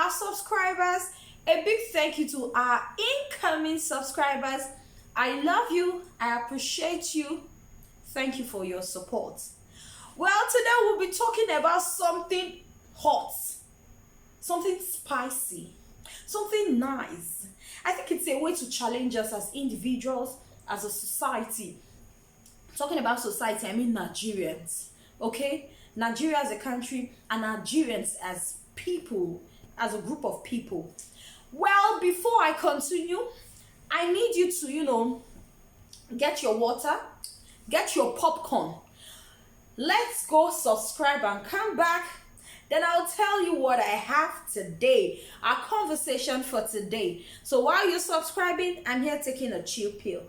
our subscribers. A big thank you to our incoming subscribers. I love you. I appreciate you. Thank you for your support. Well, today we'll be talking about something hot, something spicy, something nice. I think it's a way to challenge us as individuals, as a society. Talking about society, I mean Nigerians, okay? Nigeria as a country and Nigerians as people, as a group of people. Well, before I continue, I need you to, get your water, get your popcorn. Let's go subscribe and come back. Then I'll tell you what I have today, our conversation for today. So while you're subscribing, I'm here taking a chill pill.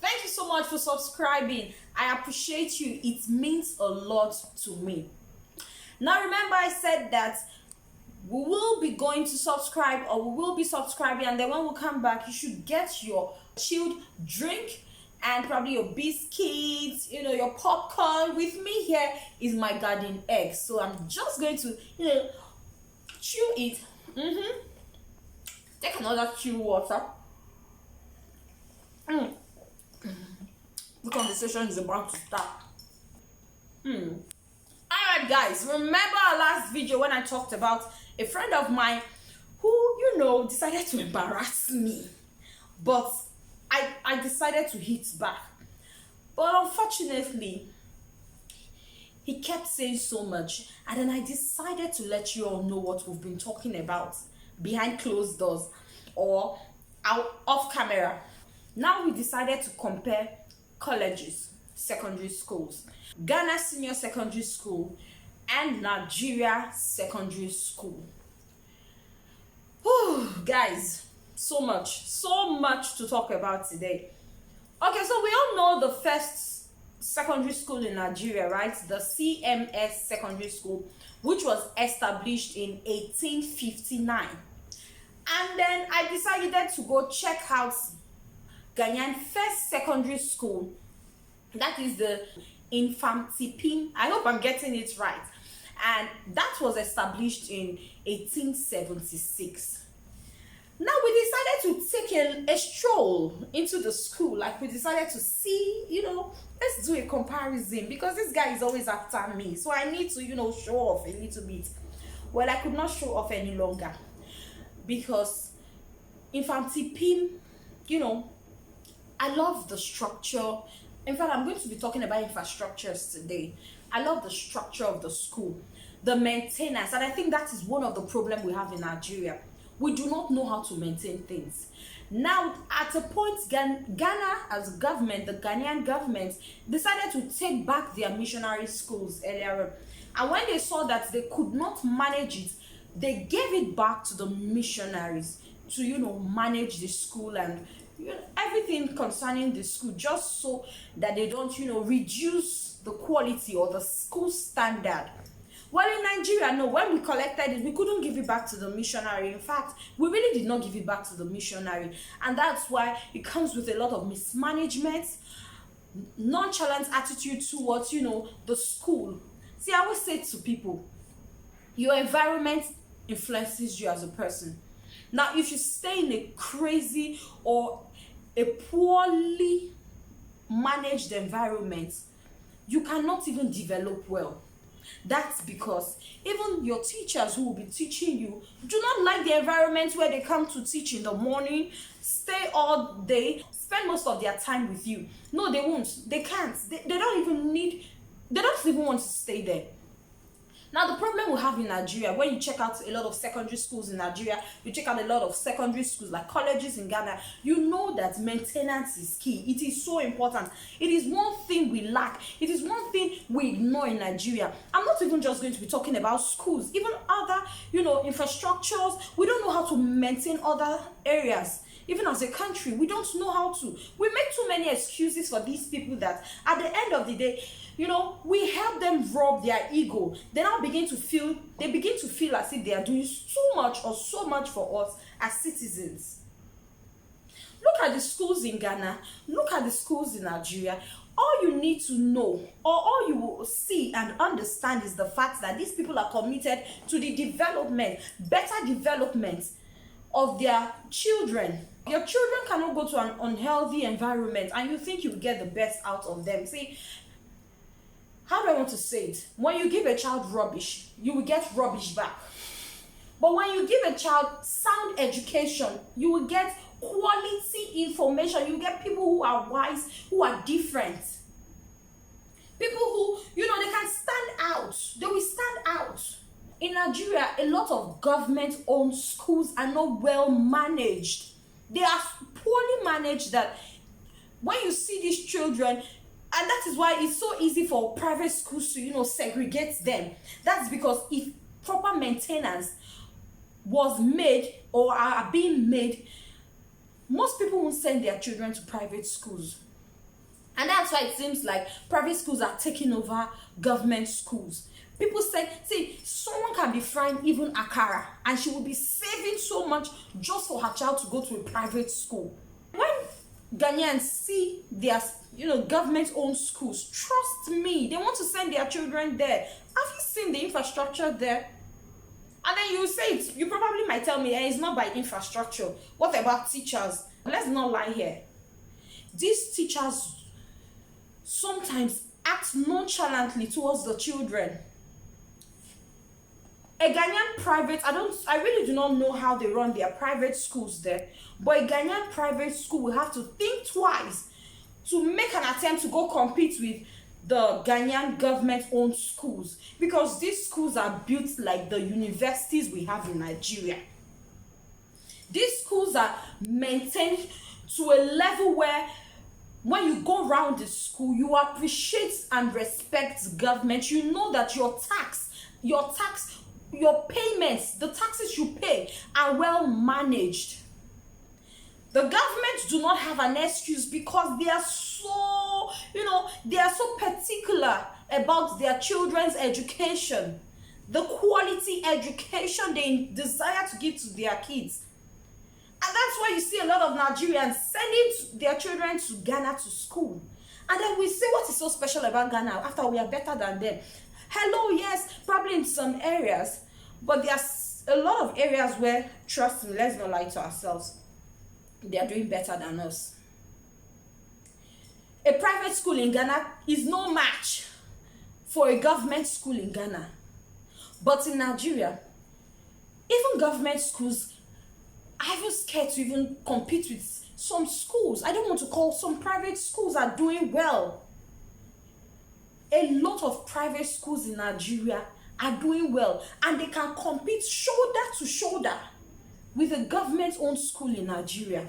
Thank you so much for subscribing. I appreciate you. It means a lot to me. Now remember, I said that we will be going to subscribe, or we will be subscribing, and then when we come back, you should get your chilled drink and probably your biscuits, your popcorn. With me here is my garden egg, so I'm just going to chew it. Take another chew water. The conversation is about to start. Alright guys, remember our last video when I talked about a friend of mine who, decided to embarrass me. But I decided to hit back. But unfortunately, he kept saying so much. And then I decided to let you all know what we've been talking about behind closed doors or out off camera. Now we decided to compare colleges, secondary schools, Ghana Senior Secondary School and Nigeria Secondary School. Whew, guys, so much to talk about today. Okay, so we all know the first secondary school in Nigeria, right? The CMS Secondary School, which was established in 1859. And then I decided to go check out Ghanaian first secondary school. That is the Infantipin. I hope I'm getting it right. And that was established in 1876. Now we decided to take a stroll into the school. Like we decided to see, let's do a comparison, because this guy is always after me. So I need to, show off a little bit. Well, I could not show off any longer because Infantipin, I love the structure. In fact, I'm going to be talking about infrastructures today. I love the structure of the school, the maintenance, and I think that is one of the problems we have in Nigeria. We do not know how to maintain things. Now, at a point, Ghana as government, the Ghanaian government, decided to take back their missionary schools earlier on. And when they saw that they could not manage it, they gave it back to the missionaries to, manage the school and everything concerning the school, just so that they don't reduce the quality or the school standard. Well, in Nigeria, no, when we collected it, we couldn't give it back to the missionary. In fact, we really did not give it back to the missionary, and that's why it comes with a lot of mismanagement, nonchalant attitude towards the school. See, I always say to people, your environment influences you as a person. Now, if you stay in a crazy or a poorly managed environment, you cannot even develop well. That's because even your teachers who will be teaching you do not like the environment where they come to teach in the morning, stay all day, spend most of their time with you. No, they won't. They can't. They don't even want to stay there. Now, the problem we have in Nigeria, when you check out a lot of secondary schools in Nigeria, you check out a lot of secondary schools like colleges in Ghana, you know that maintenance is key. It is so important. It is one thing we lack. It is one thing we ignore in Nigeria. I'm not even just going to be talking about schools, even other, infrastructures. We don't know how to maintain other areas. Even as a country, we don't know how to. We make too many excuses for these people that at the end of the day, we help them rub their ego. They begin to feel as if they are doing so much or so much for us as citizens. Look at the schools in Ghana, look at the schools in Nigeria. All you need to know, or all you will see and understand, is the fact that these people are committed to the development, better development of their children. Your children cannot go to an unhealthy environment and you think you will get the best out of them. See, how do I want to say it? When you give a child rubbish, you will get rubbish back. But when you give a child sound education, you will get quality information. You get people who are wise, who are different. People who, they can stand out. They will stand out. In Nigeria, a lot of government-owned schools are not well managed. They are poorly managed that when you see these children, and that is why it's so easy for private schools to, segregate them. That's because if proper maintenance was made or are being made, most people won't send their children to private schools. And that's why it seems like private schools are taking over government schools. People say, see, someone can be frying even akara and she will be saving so much just for her child to go to a private school. When Ghanaians see their, government-owned schools, trust me, they want to send their children there. Have you seen the infrastructure there? And then you say it, you probably might tell me, it's not by infrastructure. What about teachers? Let's not lie here. These teachers sometimes act nonchalantly towards the children. A Ghanaian private, I really do not know how they run their private schools there, but a Ghanaian private school will have to think twice to make an attempt to go compete with the Ghanaian government-owned schools, because these schools are built like the universities we have in Nigeria. These schools are maintained to a level where when you go around the school, you appreciate and respect government. You know that your payments, the taxes you pay are well managed. The government do not have an excuse because they are so, they are so particular about their children's education, the quality education they desire to give to their kids. And that's why you see a lot of Nigerians sending their children to Ghana to school. And then we say, what is so special about Ghana after we are better than them? Hello, yes, probably in some areas, but there's a lot of areas where, trust me, let's not lie to ourselves, they are doing better than us. A private school in Ghana is no match for a government school in Ghana. But in Nigeria, even government schools are even scared to even compete with some schools. I don't want to call some private schools are doing well. A lot of private schools in Nigeria are doing well and they can compete shoulder to shoulder with a government-owned school in Nigeria.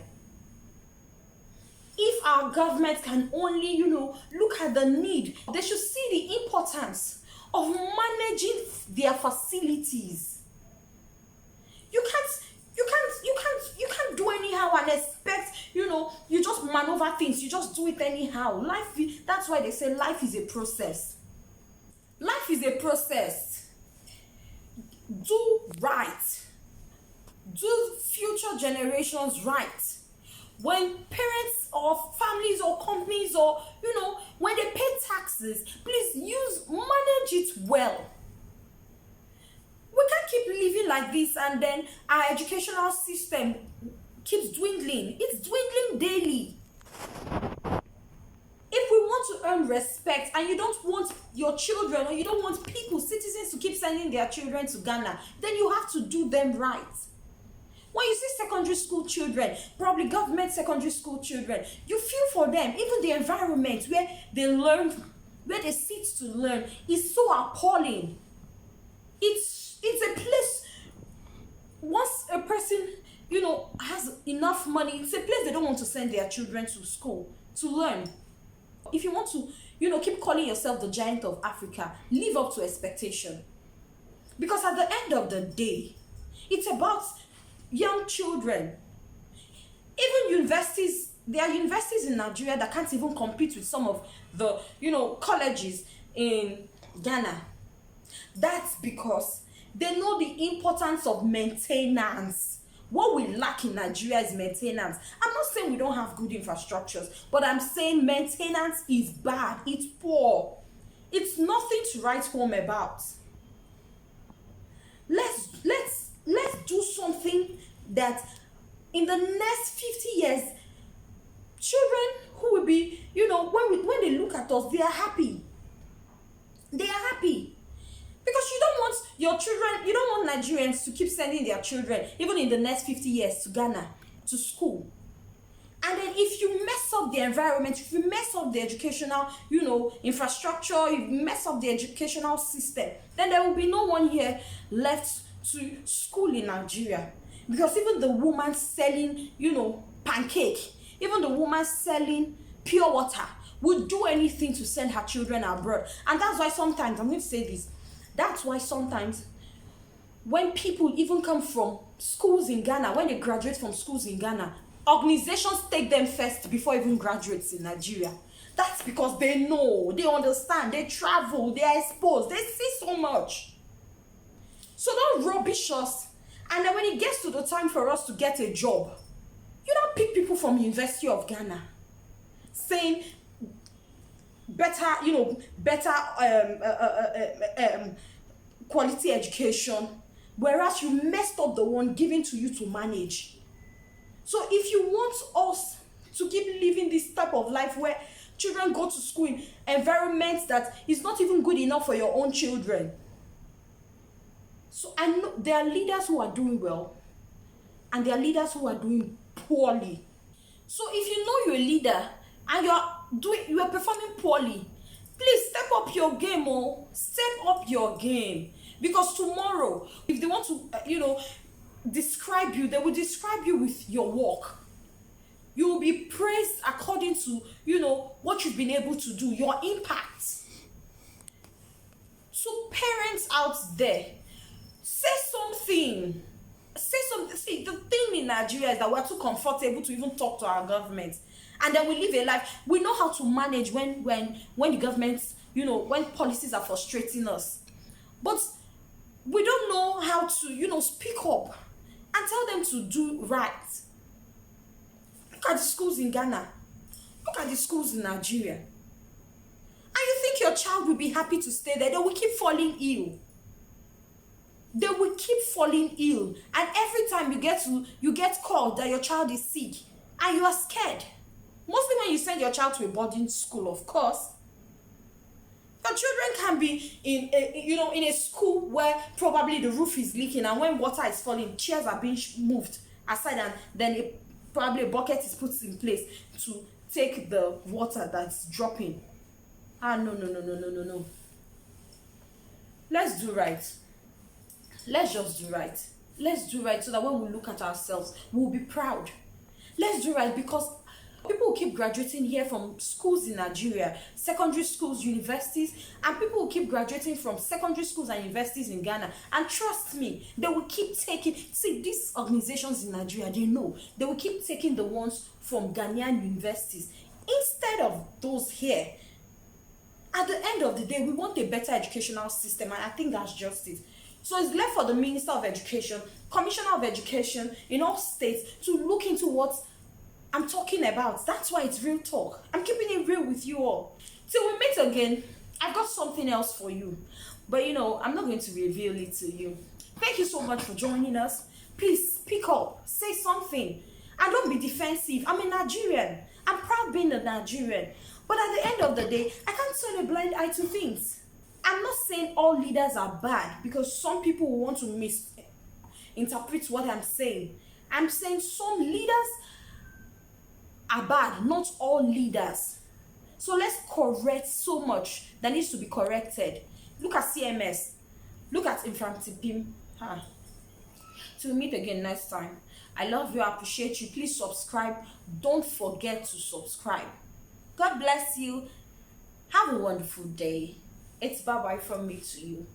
If our government can only, look at the need, they should see the importance of managing their facilities. You can't do anyhow and expect, you just maneuver things, you just do it anyhow. That's why they say life is a process. Life is a process. Do right. Do future generations right. When parents or families or companies or, when they pay taxes, please manage it well. We can't keep living like this and then our educational system keeps dwindling. It's dwindling daily. If we want to earn respect and you don't want your children or you don't want people, citizens, to keep sending their children to Ghana, then you have to do them right. When you see secondary school children, probably government secondary school children, you feel for them. Even the environment where they learn, where they sit to learn is so appalling. It's a place, once a person, has enough money, it's a place they don't want to send their children to school to learn. If you want to, keep calling yourself the giant of Africa, live up to expectation. Because at the end of the day, it's about young children. Even universities, there are universities in Nigeria that can't even compete with some of the, colleges in Ghana. That's because they know the importance of maintenance. What we lack in Nigeria is maintenance. I'm not saying we don't have good infrastructures, but I'm saying maintenance is bad. It's poor. It's nothing to write home about. Let's do something that in the next 50 years, children who will be, when they look at us, they are happy. They are happy. Because you don't want your children, you don't want Nigerians to keep sending their children, even in the next 50 years, to Ghana, to school. And then if you mess up the environment, if you mess up the educational, infrastructure, if you mess up the educational system, then there will be no one here left to school in Nigeria. Because even the woman selling, pancake, even the woman selling pure water would do anything to send her children abroad. And that's why sometimes, I'm going to say this, that's why sometimes when people even come from schools in Ghana, when they graduate from schools in Ghana, organizations take them first before even graduates in Nigeria. That's because they know, they understand, they travel, they are exposed, they see so much. So don't rubbish us. And then when it gets to the time for us to get a job, you don't pick people from University of Ghana saying better quality education, whereas you messed up the one given to you to manage. So if you want us to keep living this type of life where children go to school in environments that is not even good enough for your own children. So I know there are leaders who are doing well and there are leaders who are doing poorly. So if you know you're a leader and you are performing poorly, please step up your game. Step up your game. Because tomorrow, if they want to, describe you, they will describe you with your work. You will be praised according to, what you've been able to do, your impact. So parents out there, say something. Say something. See, the thing in Nigeria is that we're too comfortable to even talk to our government. And then we live a life. We know how to manage when the government, when policies are frustrating us. But we don't know how to, speak up and tell them to do right. Look at the schools in Ghana. Look at the schools in Nigeria. And you think your child will be happy to stay there? They will keep falling ill. They will keep falling ill. And every time you get called that your child is sick, and you are scared. Mostly when you send your child to a boarding school, of course. Your children can be in a school where probably the roof is leaking, and when water is falling, chairs are being moved aside, and then probably a bucket is put in place to take the water that's dropping. No. Let's do right. Let's just do right. Let's do right so that when we look at ourselves, we'll be proud. Let's do right because people will keep graduating here from schools in Nigeria, secondary schools, universities, and people will keep graduating from secondary schools and universities in Ghana. And trust me, they will keep taking, see, these organizations in Nigeria, they know, they will keep taking the ones from Ghanaian universities instead of those here. At the end of the day, we want a better educational system, and I think that's just it. So it's left for the Minister of Education, Commissioner of Education in all states to look into what I'm talking about. That's why it's real talk. I'm keeping it real with you all. Till we meet again, I've got something else for you. But I'm not going to reveal it to you. Thank you so much for joining us. Please speak up, say something, and don't be defensive. I'm a Nigerian. I'm proud being a Nigerian. But at the end of the day, I can't turn a blind eye to things. I'm not saying all leaders are bad because some people will want to misinterpret what I'm saying. I'm saying some leaders are bad, not all leaders. So let's correct so much that needs to be corrected. Look at CMS. Look at Infantipim. Till we meet again next time. I love you. I appreciate you. Please subscribe. Don't forget to subscribe. God bless you. Have a wonderful day. It's bye-bye from me to you.